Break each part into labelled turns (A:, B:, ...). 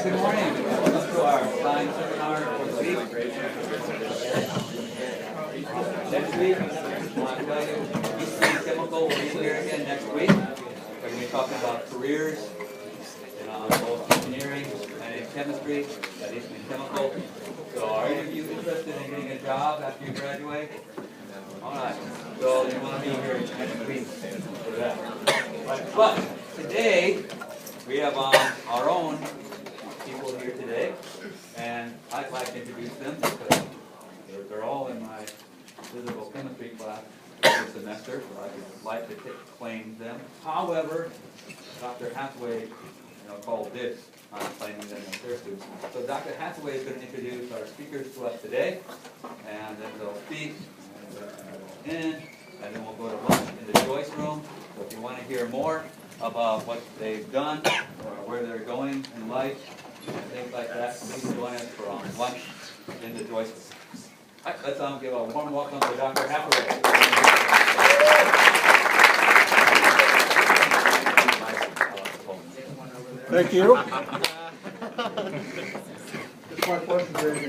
A: Good morning. Welcome to our science seminar for the week. Next week, I want to tell you, Eastman Chemical will be here again next week. We're going to be talking about careers in both engineering and in chemistry at Eastman Chemical. So are any of you interested in getting a job after you graduate? All right. So you want to be here next week for that. But today, we have our own people here today, and I'd like to introduce them because they're all in my physical chemistry class this semester, so I'd like to claim them. However, Dr. Hathaway called this on claiming them in their students. So Dr. Hathaway is going to introduce our speakers to us today, and then they'll speak, and then we'll go to lunch in the Joyce room. So if you want to hear more about what they've done, or where they're going in life, and things like that, please join us for lunch in the Joyce room. All right, let's give a warm welcome to Dr. Hathaway.
B: Thank you. It's my pleasure today to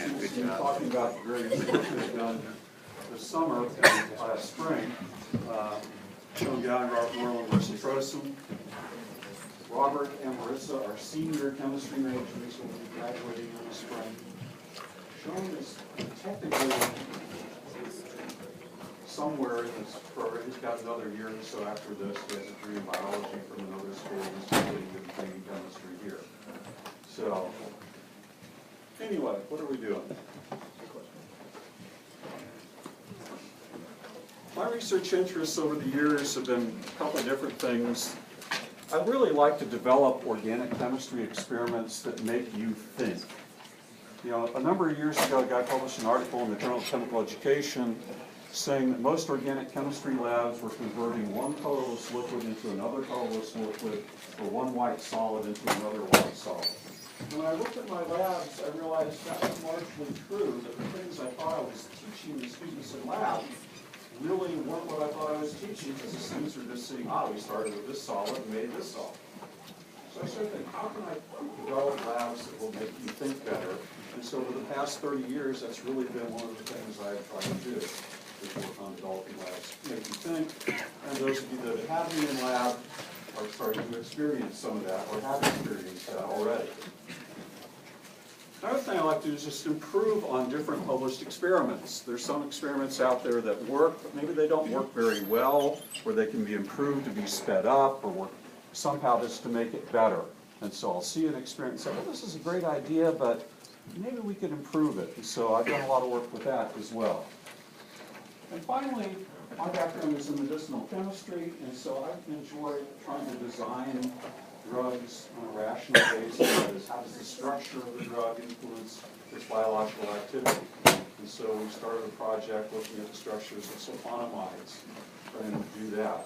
B: introduce you talking about the various work we've done this summer and last spring. Sean Gowing, Robert Moreland, Marissa Trotison. Robert and Marissa are senior chemistry majors who will be graduating in the spring. Sean is technically somewhere in this program. He's got another year or so after this. He has a degree in biology from another school. He's completing the degree in chemistry here. So, anyway, what are we doing? My research interests over the years have been a couple of different things. I really like to develop organic chemistry experiments that make you think. A number of years ago, a guy published an article in the Journal of Chemical Education saying that most organic chemistry labs were converting one colorless liquid into another colorless liquid, or one white solid into another white solid. When I looked at my labs, I realized that was largely true, that the things I thought I was teaching the students in lab really weren't what I thought I was teaching, because the students were just saying, we started with this solid and made this solid. So I started thinking, how can I develop labs that will make you think better? And so over the past 30 years, that's really been one of the things I've tried to do, is work on developing labs to make you think. And those of you that have me in lab are starting to experience some of that, or have experienced that already. Another thing I like to do is just improve on different published experiments. There's some experiments out there that work, but maybe they don't work very well, or they can be improved to be sped up, or work somehow just to make it better. And so I'll see an experiment and say, well, this is a great idea, but maybe we could improve it. And so I've done a lot of work with that as well. And finally, my background is in medicinal chemistry, and so I've enjoyed trying to design drugs on a rational basis. That is, how does the structure of the drug influence its biological activity? And so we started a project looking at the structures of sulfonamides, trying to do that.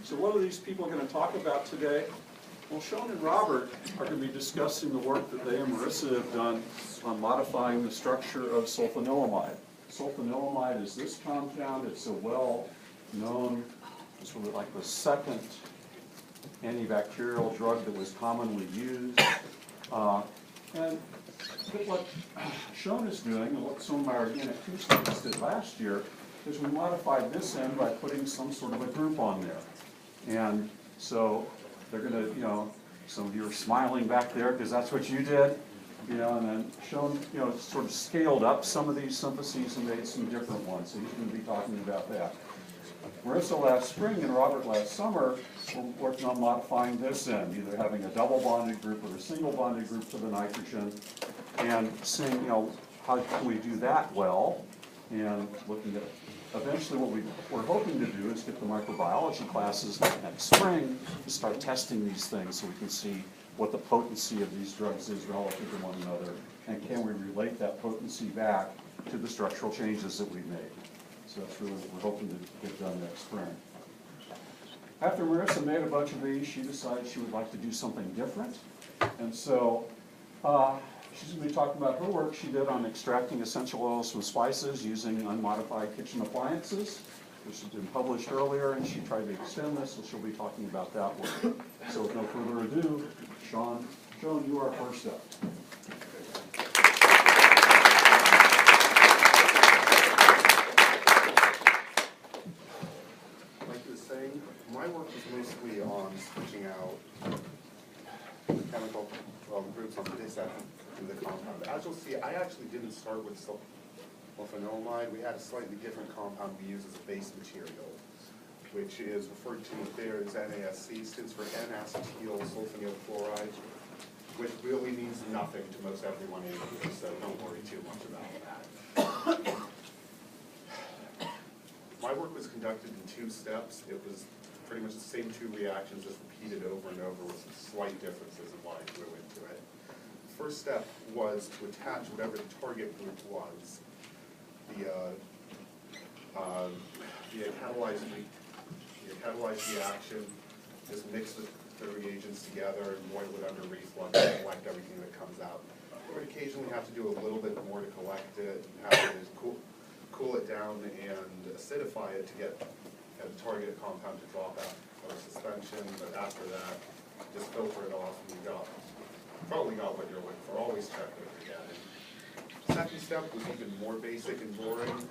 B: So what are these people going to talk about today? Well, Sean and Robert are going to be discussing the work that they and Marissa have done on modifying the structure of sulfanilamide. Sulfanilamide is this compound. It's a well-known, it's really like the second antibacterial drug that was commonly used. And what Sean is doing, and what some of my organic two students did last year, is we modified this end by putting some sort of a group on there. And so they're going to, some of you are smiling back there because that's what you did. And then Sean, sort of scaled up some of these syntheses and made some different ones. So he's going to be talking about that. Marissa last spring and Robert last summer were working on modifying this end, either having a double bonded group or a single bonded group to the nitrogen, and seeing, how can we do that well, and looking at eventually what we're hoping to do is get the microbiology classes next spring to start testing these things so we can see what the potency of these drugs is relative to one another, and can we relate that potency back to the structural changes that we've made. So that's really what we're hoping to get done next spring. After Marissa made a bunch of these, she decided she would like to do something different. And so she's going to be talking about her work she did on extracting essential oils from spices using unmodified kitchen appliances. This has been published earlier, and she tried to extend this, so she'll be talking about that work. So with no further ado, Sean Joan, you are first up.
C: Like you were saying, my work was mostly on switching out chemical groups on this end to the compound. As you'll see, I actually didn't start with sulfanilamide. We had a slightly different compound we use as a base material, which is referred to there as NASC, stands for N-acetyl sulfonyl chloride, which really means nothing to most everyone in here, so don't worry too much about that. My work was conducted in 2 steps. It was pretty much the same 2 reactions, just repeated over and over with some slight differences in what I threw into it. First step was to attach whatever the target group was. The catalyzed reaction is mixed with the reagents together and boil it under reflux and collect everything that comes out. You would occasionally have to do a little bit more to collect it, and have to cool it down and acidify it to get the target compound to drop out of suspension, but after that, just filter it off and you probably got what you're looking for. Always check it again. Second step was even more basic and boring.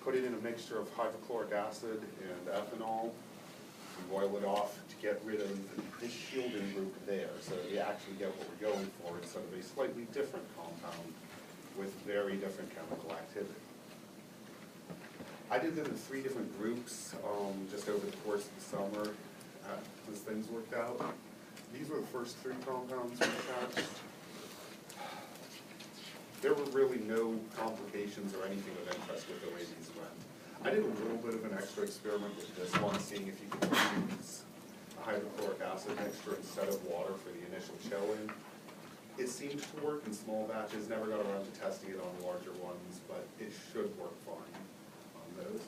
C: Put it in a mixture of hydrochloric acid and ethanol. We boil it off to get rid of this shielding group there, so we actually get what we're going for instead of a slightly different compound with very different chemical activity. I did them in 3 different groups just over the course of the summer as things worked out. These were the first 3 compounds we attached. There were really no complications or anything of interest with the way these went. I did a little bit of an extra experiment with this one, seeing if you could use a hydrochloric acid mixture instead of water for the initial chill-in. It seemed to work in small batches, never got around to testing it on larger ones, but it should work fine on those.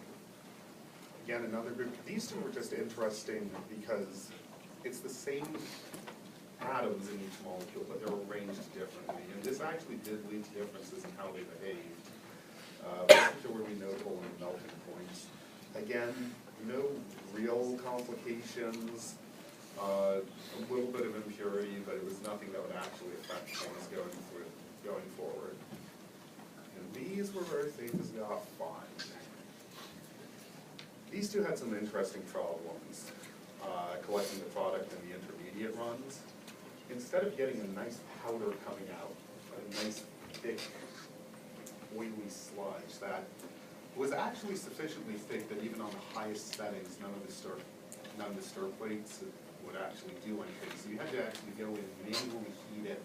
C: Again, another group. These 2 were just interesting because it's the same atoms in each molecule, but they're arranged differently. And this actually did lead to differences in how they behaved, particularly notable in the melting points. Again, no real complications, a little bit of impurity, but it was nothing that would actually affect things going forward. And these were very safe as God fine. These 2 had some interesting problems, collecting the product in the intermediate runs. Instead of getting a nice powder coming out, a nice thick, oily sludge that was actually sufficiently thick that even on the highest settings, none of the stir plates would actually do anything. So you had to actually go in and manually heat it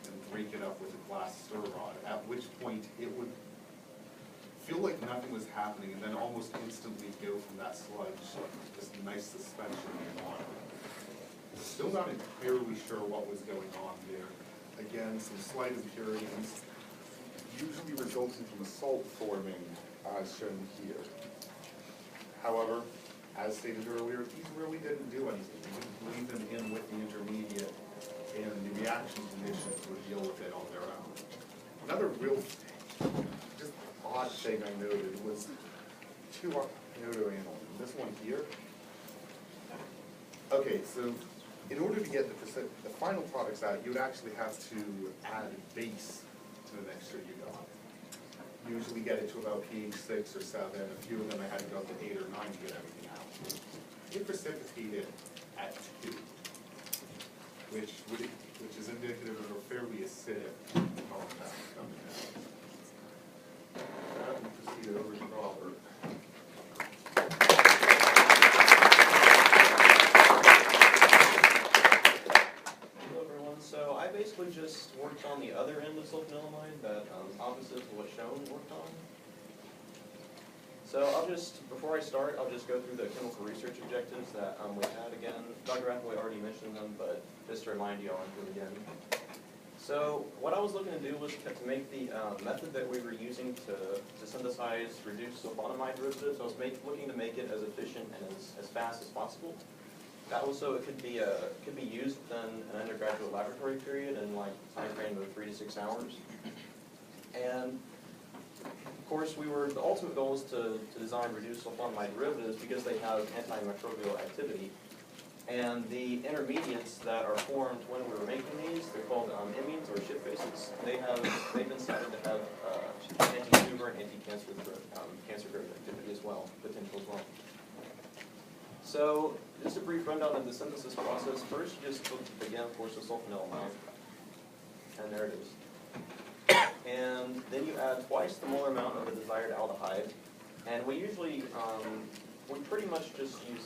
C: and break it up with a glass stir rod, at which point it would feel like nothing was happening and then almost instantly go from that sludge, this nice suspension in water. Still not entirely sure what was going on there. Again, some slight impurities, usually resulting from a salt forming, as shown here. However, as stated earlier, these really didn't do anything. You could leave them in with the intermediate, and the reaction conditions would deal with it on their own. Another real, just odd thing I noted was 2 notoaniline. This one here. Okay, so in order to get the final products out, you would actually have to add base to the mixture you got. Usually get it to about pH 6 or 7. A few of them I had to go up to 8 or 9 to get everything out. It precipitated at 2, which is indicative of a fairly acidic compound coming out. That we proceeded over to Robert.
D: So I basically just worked on the other end of sulfanilamide that opposite to what Sean worked on. So before I start, I'll just go through the chemical research objectives that we had again. Dr. Hathaway already mentioned them, but just to remind you, I'll do it again. So what I was looking to do was to make the method that we were using to synthesize reduced sulfonamide derivatives. I was looking to make it as efficient and as fast as possible. That was so it could be used within an undergraduate laboratory period in like time frame of 3 to 6 hours. And of course, the ultimate goal is to design reduced sulfonamide derivatives because they have antimicrobial activity. And the intermediates that are formed when we were making these, they're called imines or ship bases. They've been cited to have anti-tumor and anti-cancer cancer growth activity as well, potential as well. So just a brief rundown of the synthesis process. First, you just begin, of course, with sulfonylamide, and there it is. And then you add twice the molar amount of the desired aldehyde, and we usually we pretty much just use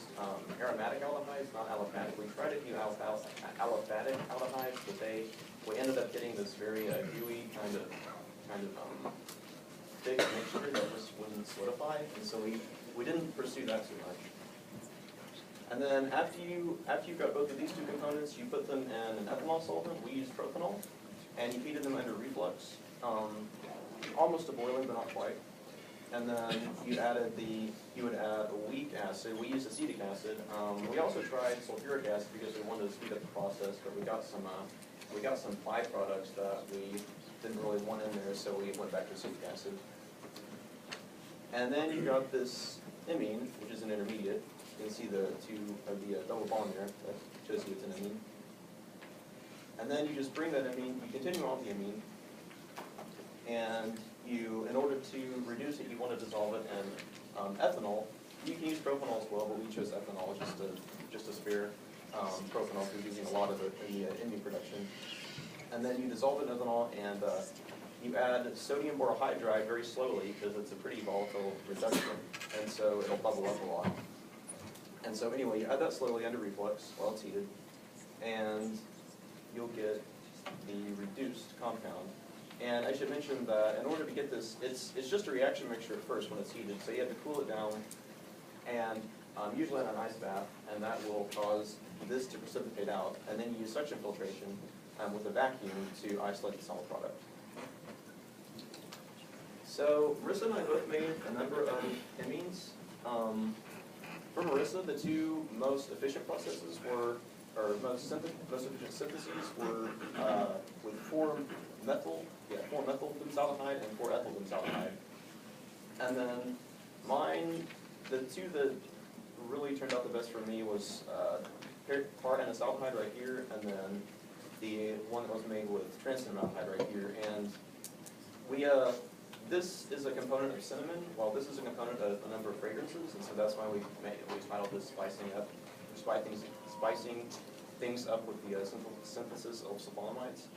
D: aromatic aldehydes, not aliphatic. We tried a few aliphatic aldehydes, but we ended up getting this very gooey kind of thick mixture that just wouldn't solidify, and so we didn't pursue that too much. And then after you've got both of these two components, you put them in an ethanol solvent. We use propanol, and you heated them under reflux, almost to boiling, but not quite. And then you would add a weak acid. We used acetic acid. We also tried sulfuric acid because we wanted to speed up the process, but we got some byproducts that we didn't really want in there, so we went back to acetic acid. And then you got this imine, which is an intermediate. You can see the double bond there that shows you it's an amine. And then you just bring that amine, you continue on with the amine, and in order to reduce it, you want to dissolve it in ethanol. You can use propanol as well, but we chose ethanol just to spare propanol because we're using a lot of it in the imine production. And then you dissolve it in ethanol, and you add sodium borohydride very slowly because it's a pretty volatile reduction, and so it'll bubble up a lot. And so anyway, you add that slowly under reflux while it's heated, and you'll get the reduced compound. And I should mention that in order to get this, it's just a reaction mixture at first when it's heated, so you have to cool it down, and usually in an ice bath, and that will cause this to precipitate out. And then you use suction filtration with a vacuum to isolate the solid product. So Marissa and I both made a number of imines. For Marissa, the two most efficient processes were, or most efficient syntheses were with 4-methyl benzaldehyde and 4-ethyl benzaldehyde. And then mine, the two that really turned out the best for me was para-N-acetaldehyde right here, and then the one that was made with trans-cinnamaldehyde right here. And this is a component of cinnamon, while this is a component of a number of fragrances, and so that's why we titled this spicing things up with the synthesis of sulfonamides.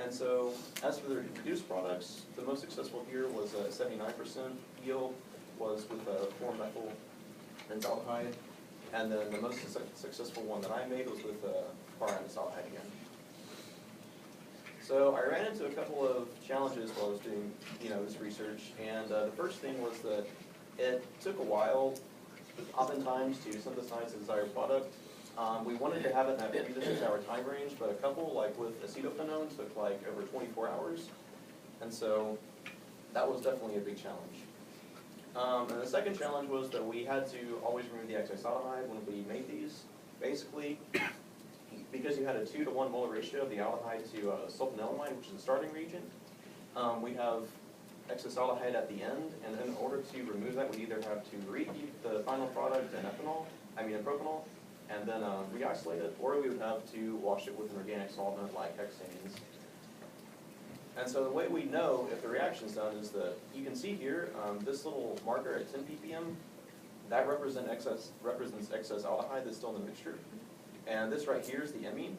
D: And so, as for the reduced products, the most successful here was a 79% yield, was with a 4-methyl benzaldehyde, and then the most successful one that I made was with para-N-acetaldehyde again. So I ran into a couple of challenges while I was doing, this research, and the first thing was that it took a while, oftentimes, to synthesize the desired product. We wanted to have it in that 3 to 6 hour time range, but a couple, like with acetophenone, took like over 24 hours, and so that was definitely a big challenge. And the second challenge was that we had to always remove the excess aldehyde when we made these. Basically, because you had a 2 to 1 molar ratio of the aldehyde to sulfonylamide, which is the starting reagent, we have excess aldehyde at the end, and in order to remove that, we either have to reheat the final product in propanol, and then re-isolate it, or we would have to wash it with an organic solvent like hexanes. And so the way we know if the reaction's done is that you can see here, this little marker at 10 ppm, that represents excess aldehyde that's still in the mixture. And this right here is the imine,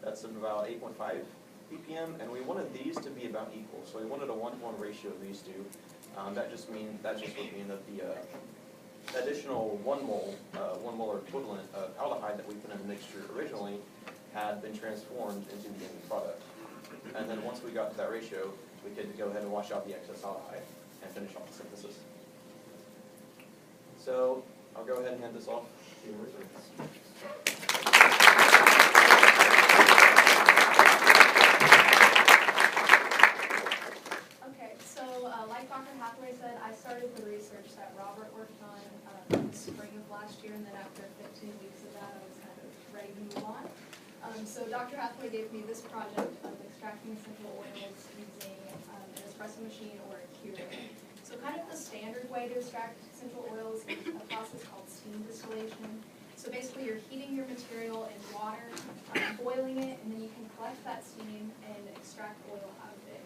D: that's about 8.5 ppm, and we wanted these to be about equal. So we wanted a 1-to-1 ratio of these two. That just would mean that the additional 1 molar equivalent of aldehyde that we put in the mixture originally had been transformed into the end product. And then once we got to that ratio, we could go ahead and wash out the excess aldehyde and finish off the synthesis. So I'll go ahead and hand this off to Marissa.
E: Like Dr. Hathaway said, I started the research that Robert worked on in the spring of last year, and then after 15 weeks of that, I was kind of ready to move on. So Dr. Hathaway gave me this project of extracting essential oils using an espresso machine or a Keurig. So kind of the standard way to extract essential oils is a process called steam distillation. So So basically you're heating your material in water, boiling it, and then you can collect that steam and extract oil out of it.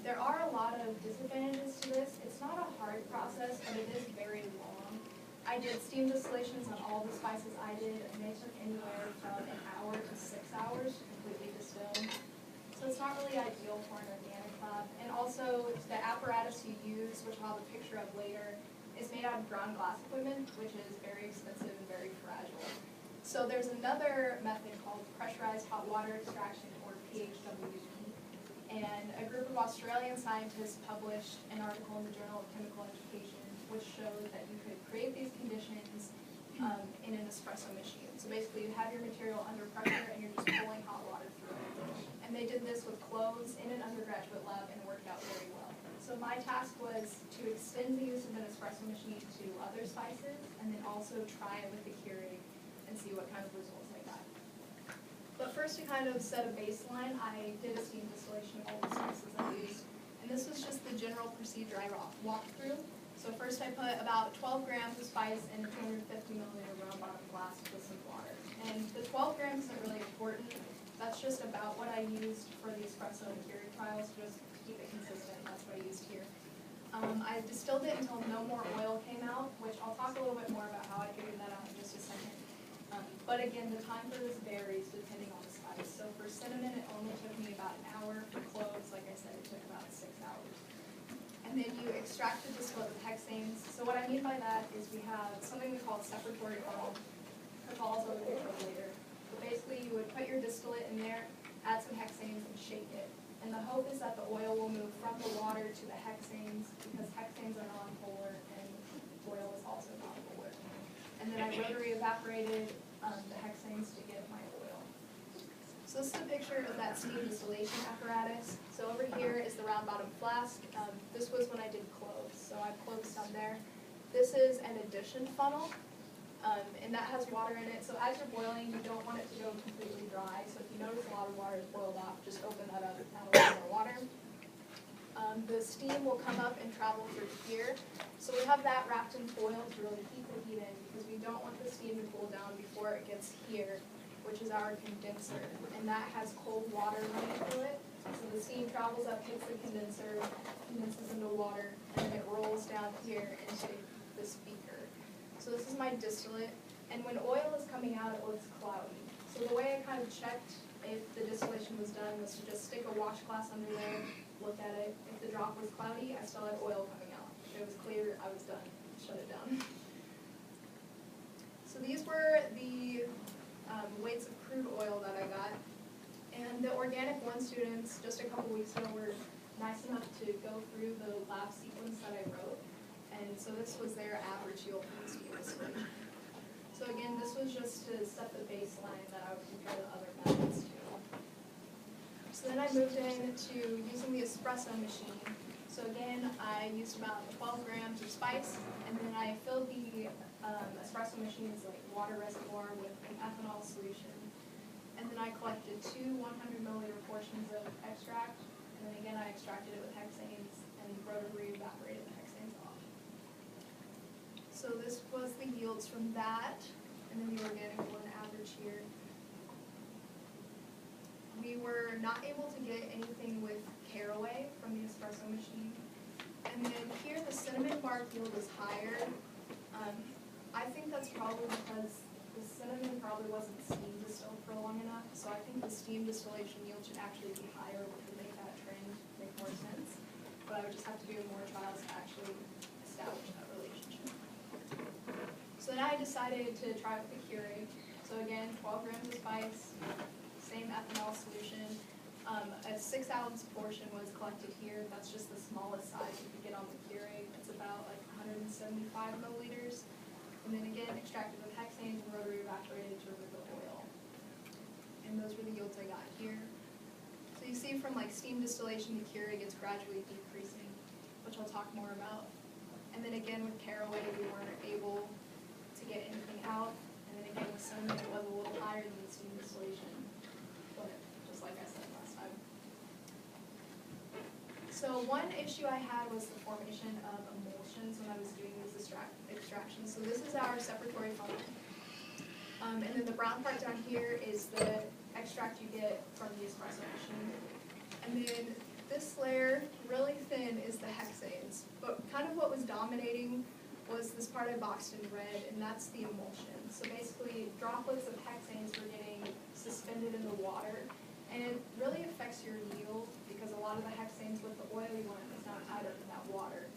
E: There are a lot of disadvantages to this. It's not a hard process, but it is very long. I did steam distillations on all the spices I did, and they took anywhere from an hour to 6 hours to completely distill. So it's not really ideal for an organic lab. And also, the apparatus you use, which I'll have a picture of later, is made out of ground glass equipment, which is very expensive and very fragile. So there's another method called pressurized hot water extraction, or PHWE. And a group of Australian scientists published an article in the Journal of Chemical Education, which showed that you could create these conditions in an espresso machine. So basically, you have your material under pressure, and you're just pulling hot water through it. And they did this with cloves in an undergraduate lab, and it worked out very well. So my task was to extend the use of an espresso machine to other spices, and then also try it with the Keurig and see what kind of results I got. But first, to kind of set a baseline, I did a steam distillation of all the spices I used. And this was just the general procedure I walked through. So first I put about 12 grams of spice in a 250 milliliter round bottom flask with some water. And the 12 grams isn't really important. That's just about what I used for the espresso and Keurig trials, just to keep it consistent. That's what I used here. I distilled it until no more oil came out, which I'll talk a little bit more about how I figured that out in just a second. But again, the time for this varies depending on the spice. So for cinnamon, it only took me about an hour. For cloves, like I said, it took about 6 hours. And then you extract the distillate with hexanes. So what I mean by that is we have something we call a separatory funnel. I'll also look at later. But basically, you would put your distillate in there, add some hexanes, and shake it. And the hope is that the oil will move from the water to the hexanes, because hexanes are non-polar and oil is also non-polar. And then I rotary evaporated the hexanes to get my oil. So this is a picture of that steam distillation apparatus. So over here is the round bottom flask. This was when I did cloves, so I have cloves down there. This is an addition funnel, and that has water in it. So as you're boiling, you don't want it to go completely dry. So if you notice a lot of water is boiled off, just open that up and add a little more water. The steam will come up and travel through here. So we have that wrapped in foil to really keep the heat in, because we don't want the steam to cool down before it gets here, which is our condenser. And that has cold water running through it. So the steam travels up, hits the condenser, condenses into water, and then it rolls down here into the speaker. So this is my distillate. And when oil is coming out, it looks cloudy. So the way I kind of checked if the distillation was done was to just stick a wash glass under there, look at it. If the drop was cloudy, I still had oil coming out. If it was clear, I was done. Shut it down. So these were the weights of crude oil that I got. And the Organic 1 students, just a couple weeks ago, were nice enough to go through the lab sequence that I wrote. And so this was their average yield for the steam distillation. So again, this was just to set the baseline that I would compare the other methods to. So then I moved into using the espresso machine. So again, I used about 12 grams of spice, and then I filled the espresso machine's like water reservoir with an ethanol solution. And then I collected 2 100 milliliter portions of extract, and then again I extracted it with hexanes and rotary evaporated the hexanes off. So this was the yields from that, and then the Organic 1 average here. We were not able to get anything with caraway from the espresso machine. And then here the cinnamon bark yield is higher. I think that's probably because the cinnamon probably wasn't steam distilled for long enough, so I think the steam distillation yield should actually be higher, which would make that trend make more sense. But I would just have to do more trials to actually establish that relationship. So then I decided to try with the Keurig. So again, 12 grams of spice, same ethanol solution. A 6-ounce portion was collected here. That's just the smallest size you could get on the Keurig. It's about like 175 milliliters. And then again, extracted with hexanes and rotary evaporated to remove the oil. And those were the yields I got here. So you see from like steam distillation to Keurig, it's gradually decreasing, which I'll talk more about. And then again with caraway, we weren't able to get anything out. And then again with cinnamon, it was a little higher than the steam distillation, but just like I said last time. So one issue I had was the formation of emulsions when I was doing these extractions. So this is our separatory funnel. And then the brown part down here is the extract you get from the espresso machine. And then this layer, really thin, is the hexanes. But kind of what was dominating was this part I boxed in red, and that's the emulsion. So basically, droplets of hexanes were getting suspended in the water, and it really affects your yield because a lot of the hexanes with the oily one is not tied up in that water.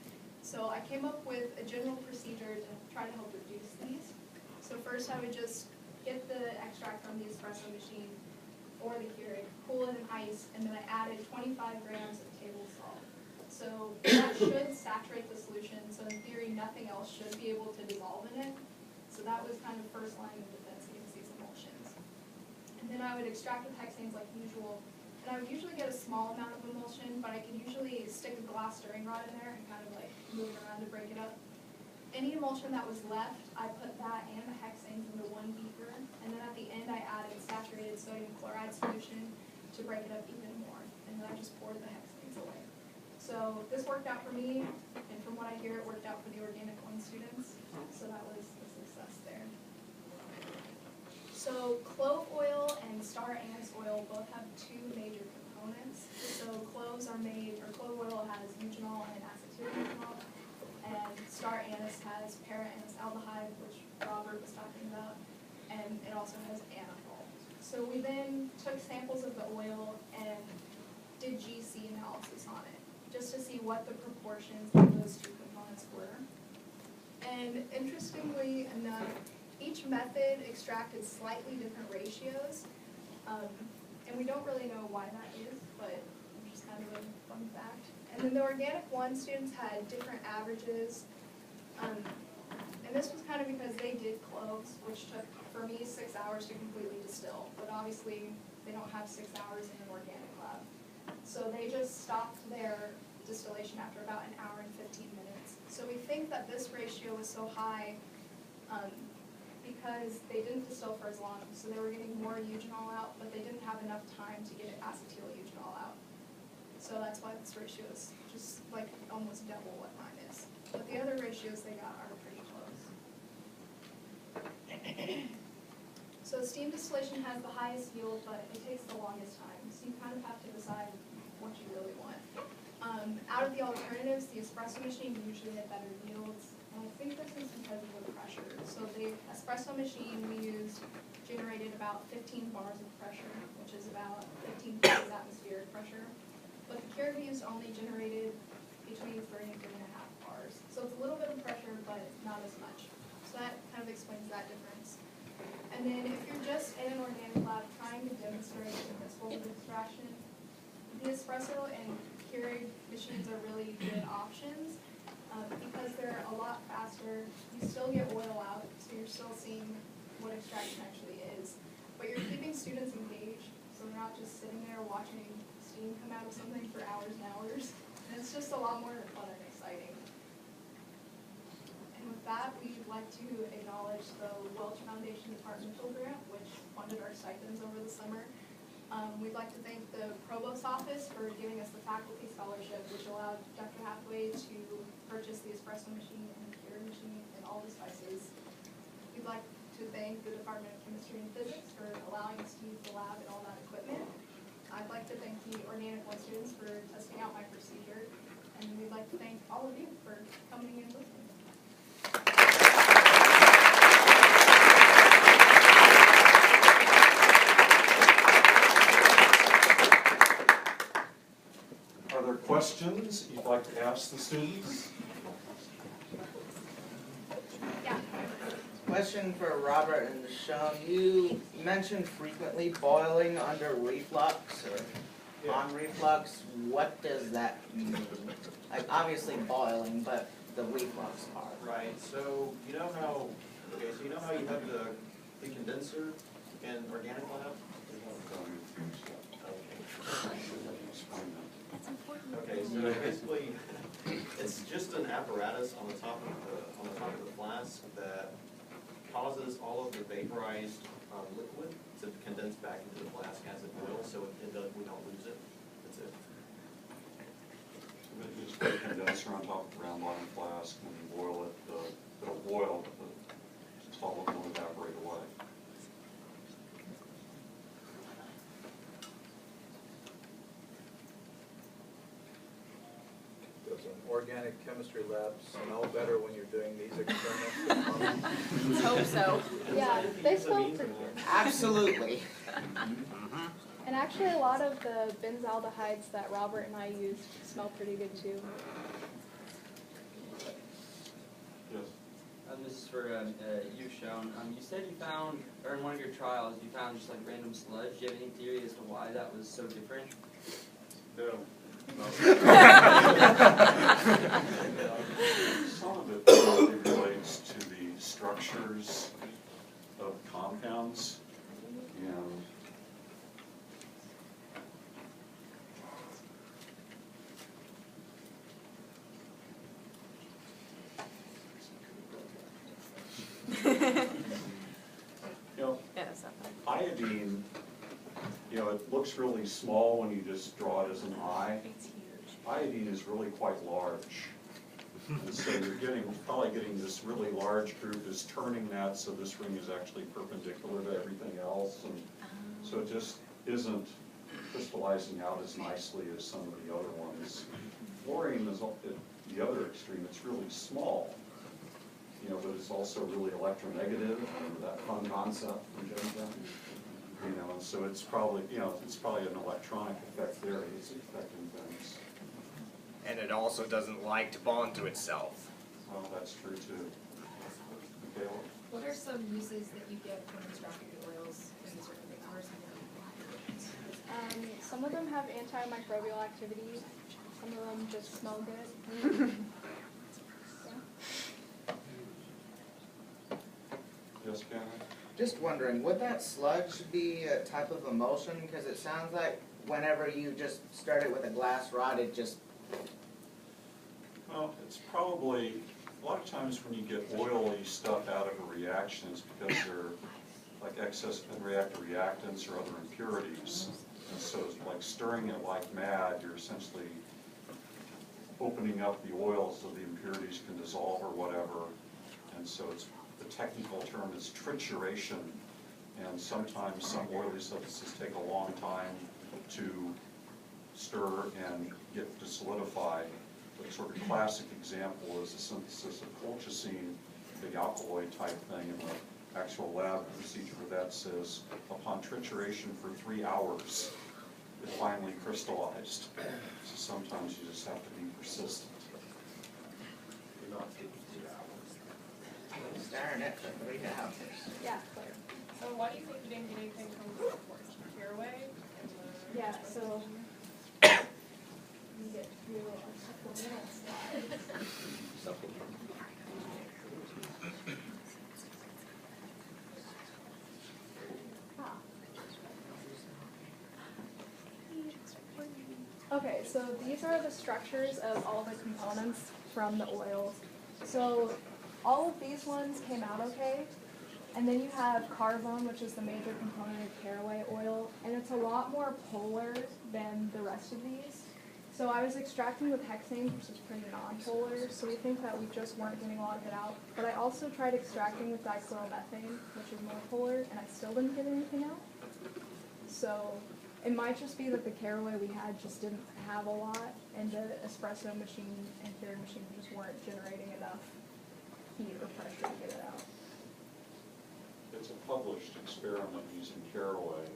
E: So I came up with a general procedure to try to help reduce these. So first I would just get the extract from the espresso machine or the Keurig, cool it in ice, and then I added 25 grams of table salt. So that should saturate the solution, so in theory nothing else should be able to dissolve in it. So that was kind of first line of defense against these emulsions. And then I would extract with hexanes like usual, and I would usually get a small amount of emulsion, but I could usually stick a glass stirring rod in there and kind of like move it around to break it up. Any emulsion that was left, I put that and the hexanes into one beaker, and then at the end I added saturated sodium chloride solution to break it up even more, and then I just poured the hexanes away. So this worked out for me, and from what I hear, it worked out for the Organic 1 students, so that was a success there. So clove oil and star anise oil both have two major components. So cloves are made, or clove oil has eugenol and acetyl-eugenol, and star anise has para-anisaldehyde, which Robert was talking about, and it also has anethol. So we then took samples of the oil and did GC analysis on it, just to see what the proportions of those two components were. And interestingly enough, each method extracted slightly different ratios, and we don't really know why that is, but it's just kind of a fun fact. And then the Organic 1 students had different averages, and this was kind of because they did cloves, which took, for me, 6 hours to completely distill, but obviously they don't have 6 hours in an organic lab. So they just stopped their distillation after about an hour and 15 minutes. So we think that this ratio was so high because they didn't distill for as long, so they were getting more eugenol out, but they didn't have enough time to get acetyl-eugenol out. So that's why this ratio is just like almost double what mine is. But the other ratios they got are pretty close. So steam distillation has the highest yield, but it takes the longest time. So you kind of have to decide what you really want. Out of the alternatives, the espresso machine usually had better yields. And I think this is because of the pressure. So the espresso machine we used generated about 15 bars of pressure, which is about 15 times atmospheric pressure. But the Keurig we used only generated between 3 and 3.5 bars. So it's a little bit of pressure, but not as much. So that kind of explains that difference. And then if you're just in an organic lab trying to demonstrate this whole extraction, the espresso and Keurig machines are really good options because they're a lot faster. You still get oil out, so you're still seeing what extraction actually is. But you're keeping students engaged, so they're not just sitting there watching steam come out of something for hours and hours. And it's just a lot more fun and exciting. And with that, we'd like to acknowledge the Welch Foundation Departmental Grant, which funded our stipends over the summer. We'd like to thank the Provost Office for giving us the faculty scholarship, which allowed Dr. Hathaway to purchase the espresso machine and the Keurig machine and all the spices. We'd like to thank the Department of Chemistry and Physics for allowing us to use the lab and all that equipment. I'd like to thank the Organic 1 students for testing out my procedure, and we'd like to thank all of you for coming and listening.
B: Are there questions you'd like to ask the students?
E: Yeah.
F: Question for Robert and Sean. You mentioned frequently boiling under reflux or on reflux. What does that mean? Like obviously boiling, but the reflux part.
D: Right, so you know how, you have the condenser in organic lab? Okay, so basically, it's just an apparatus on the top of the flask that causes all of the vaporized liquid to condense back into the flask as it boils, so we don't lose it. That's it.
B: You just put a condenser on top of the round bottom flask and you boil it, it'll boil, but the solvent won't evaporate away.
G: organic chemistry labs smell better when you're doing these experiments?
H: Let's hope so.
E: Yeah, they smell pretty good.
F: Absolutely.
E: And actually, a lot of the benzaldehydes that Robert and I used smell pretty good too.
B: Yes.
I: This is for you, Sean. You said you found, or in one of your trials, you found just like random sludge. Do you have any theory as to why that was so different?
C: No.
B: Some of it probably relates to the structures of compounds, and you know,
H: Yeah, that's not bad.
B: iodine, you know, it looks really small when you just draw it as an eye.
H: It's huge.
B: Iodine is really quite large. And so you're probably getting this really large group is turning that, so this ring is actually perpendicular to everything else. And so it just isn't crystallizing out as nicely as some of the other ones. Fluorine is at the other extreme, it's really small. You know, but it's also really electronegative, remember that fun concept from Jensen? You know, and so it's probably, you know, it's probably an electronic effect there, it's affecting things.
J: And it also doesn't like to bond to itself.
B: Well, that's true too. Okay, well,
K: What are some uses that you get from extracting the oils in certain things? What are some
E: Some of them have antimicrobial activity. Some of them just smell good.
B: yes, Cameron?
F: Just wondering, would that sludge be a type of emulsion? Because it sounds like whenever you just start it with a glass rod, it just...
B: Well, it's probably, a lot of times when you get oily stuff out of a reaction, it's because they're like excess unreacted reactants or other impurities. And so it's like stirring it like mad, you're essentially opening up the oil so the impurities can dissolve or whatever. And so it's, the technical term is trituration. And sometimes some oily substances take a long time to stir and get to solidify. The sort of classic example is the synthesis of colchicine, the alkaloid type thing, and the actual lab procedure for that says upon trituration for 3 hours, it finally crystallized. So sometimes you just have to be persistent.
J: You're not 52 hours.
F: Staring at for 3 hours.
E: Yeah, Claire.
K: So why do you think you didn't get anything from the Caraway?
E: Yeah, so you get through a couple minutes. Okay, so these are the structures of all the components from the oils. So all of these ones came out okay. And then you have Carvone, which is the major component of caraway oil, and it's a lot more polar than the rest of these. So I was extracting with hexane, which is pretty non-polar, so we think that we just weren't getting a lot of it out. But I also tried extracting with dichloromethane, which is more polar, and I still didn't get anything out. So it might just be that the caraway we had just didn't have a lot, and the espresso machine and Keurig machine just weren't generating enough heat or pressure to get it out.
B: It's a published experiment using caraway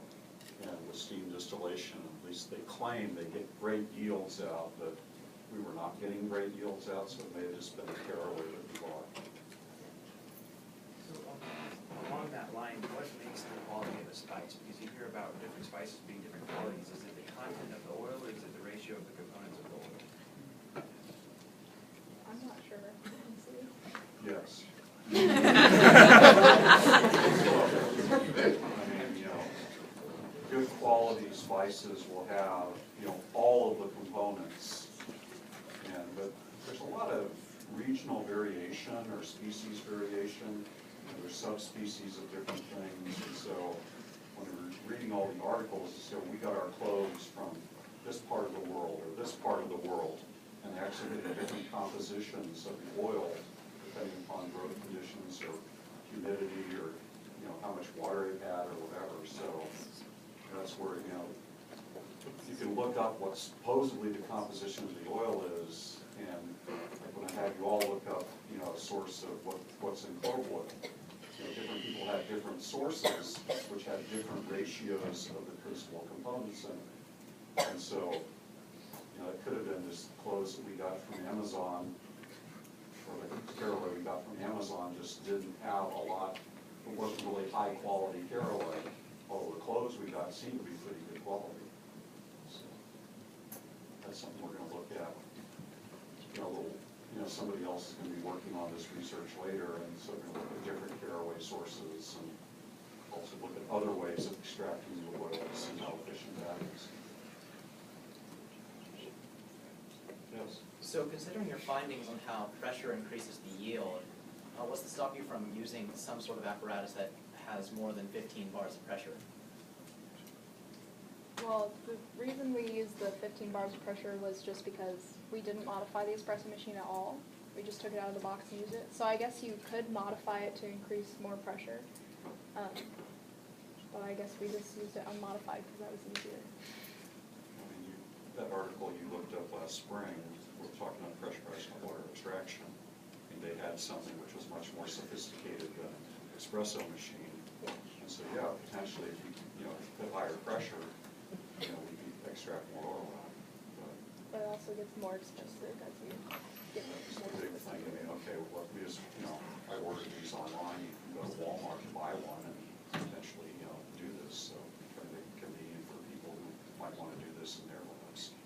B: and with steam distillation. At least they claim they get great yields out, but we were not getting great yields out, so it may have just been the caraway that we bought.
L: So along that line, what makes the quality of a spice? Because you hear about different spices being different qualities. Is it the content of the oil, or is it the ratio of the components of the oil?
E: I'm not sure, honestly.
B: Yes. I mean, you know, good quality spices will have, you know, all of the components. But there's a lot of regional variation or species variation. There's subspecies of different things. And so when we're reading all the articles, so we got our clothes from this part of the world or this part of the world, and they actually get different compositions of the oil depending upon growth conditions or humidity or, you know, how much water it had or whatever. So that's where, you know, you can look up what supposedly the composition of the oil is, and have you all look up, you know, a source of what's in clove oil. You know, different people had different sources, which had different ratios of the crucible components in it. And so, you know, it could have been just clothes that we got from Amazon, or the caraway we got from Amazon just didn't have a lot, it wasn't really high quality caraway, although the clothes we got seemed to be pretty good quality. So that's something we're gonna look at. You know, somebody else is gonna be working on this research later, and so we're gonna look at different caraway sources and also look at other ways of extracting the oil to see how efficient that is. Yes?
M: So considering your findings on how pressure increases the yield, what's to stop you from using some sort of apparatus that has more than 15 bars of pressure?
E: Well, the reason we used the 15 bars of pressure was just because we didn't modify the espresso machine at all. We just took it out of the box and used it. So I guess you could modify it to increase more pressure. But I guess we just used it unmodified because that was easier.
B: I mean, that article you looked up last spring, we're talking about pressurized water extraction, and they had something which was much more sophisticated than an espresso machine.
E: Yeah.
B: And so, yeah, potentially, if you know, put higher pressure, you know, we could extract more oil out.
E: But it also gets more expensive as you get
B: It's
E: more
B: a big thing. I mean, okay, well, we just, you know, I ordered these online. You can go to Walmart and buy one and potentially, you know, do this. So it's kind of convenient for people who might want to do this in their lives.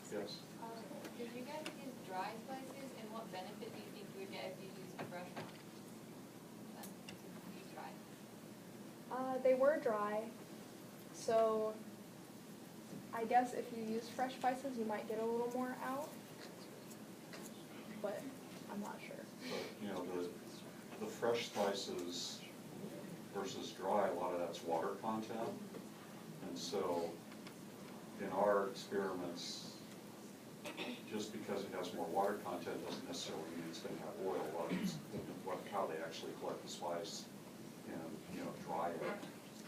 B: Yes?
K: Did you guys use dry spices, and what benefit do you think you would get if you used fresh ones? You tried.
E: They were dry, so I guess if you use fresh spices, you might get a little more out, but I'm not sure.
B: But, you know, the fresh spices versus dry, a lot of that's water content. And so in our experiments, just because it has more water content doesn't necessarily mean it's going to have oil. A lot of it's how they actually collect the spice and, you know, dry it.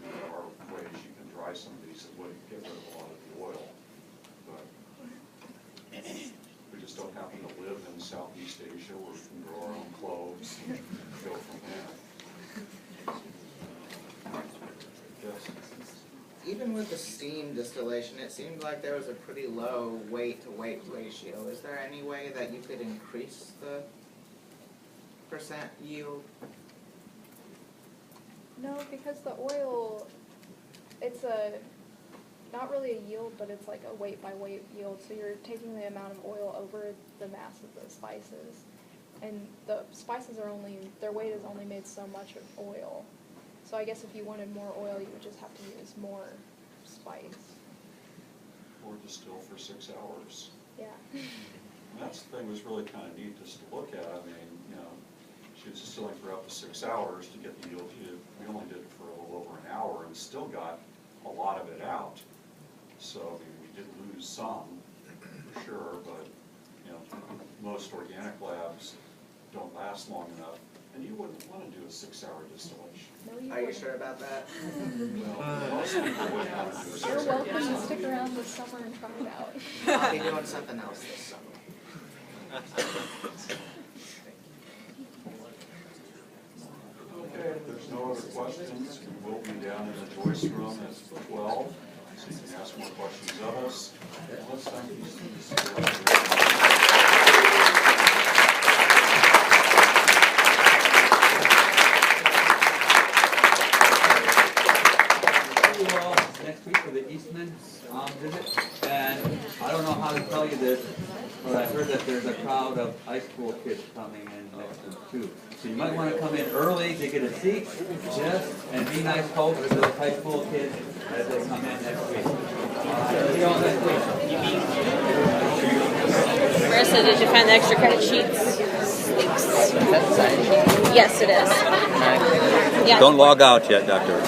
B: And there are ways you can dry some of these that would get rid of a lot of the oil. But we just don't happen to live in Southeast Asia where we can grow our own cloves and go from there. Yes.
F: Even with the steam distillation, it seemed like there was a pretty low weight to weight ratio. Is there any way that you could increase the percent yield?
E: No, because the oil, it's not really a yield, but it's like a weight by weight yield. So you're taking the amount of oil over the mass of the spices. And the spices are their weight is only made so much of oil. So I guess if you wanted more oil, you would just have to use more spice.
B: Or distill for 6 hours.
E: Yeah.
B: And that's the thing that was really kind of neat just to look at. I mean, you know, she was distilling for up to 6 hours to get the yield. We only did it for a little over an hour and still got a lot of it out. So, I mean, we did lose some, for sure, but, you know, most organic labs don't last long enough. And you wouldn't want to do a 6-hour distillation.
E: No, you
F: Are you
E: wouldn't.
F: sure about that?
B: Well, most people wouldn't want to do a 6-hour
E: You're welcome to
B: distillation.
E: stick around this summer and try it out.
F: I'll be doing something else this summer.
B: Okay, if there's no other questions, we will be down in the Joyce room at 12, so you can ask more questions of us. Let's thank you, students.
A: See you all next week for the Eastman visit. And I don't know how to tell you this, but I heard that there's a crowd of high school kids coming in next week too. So you might want to come in early to get a seat, yes, and be nice folks to those high school kids as they come in next week. See you all next week.
H: Marissa, did you find the extra credit sheets? Yes, it is. Yeah.
N: Don't log out yet, Doctor.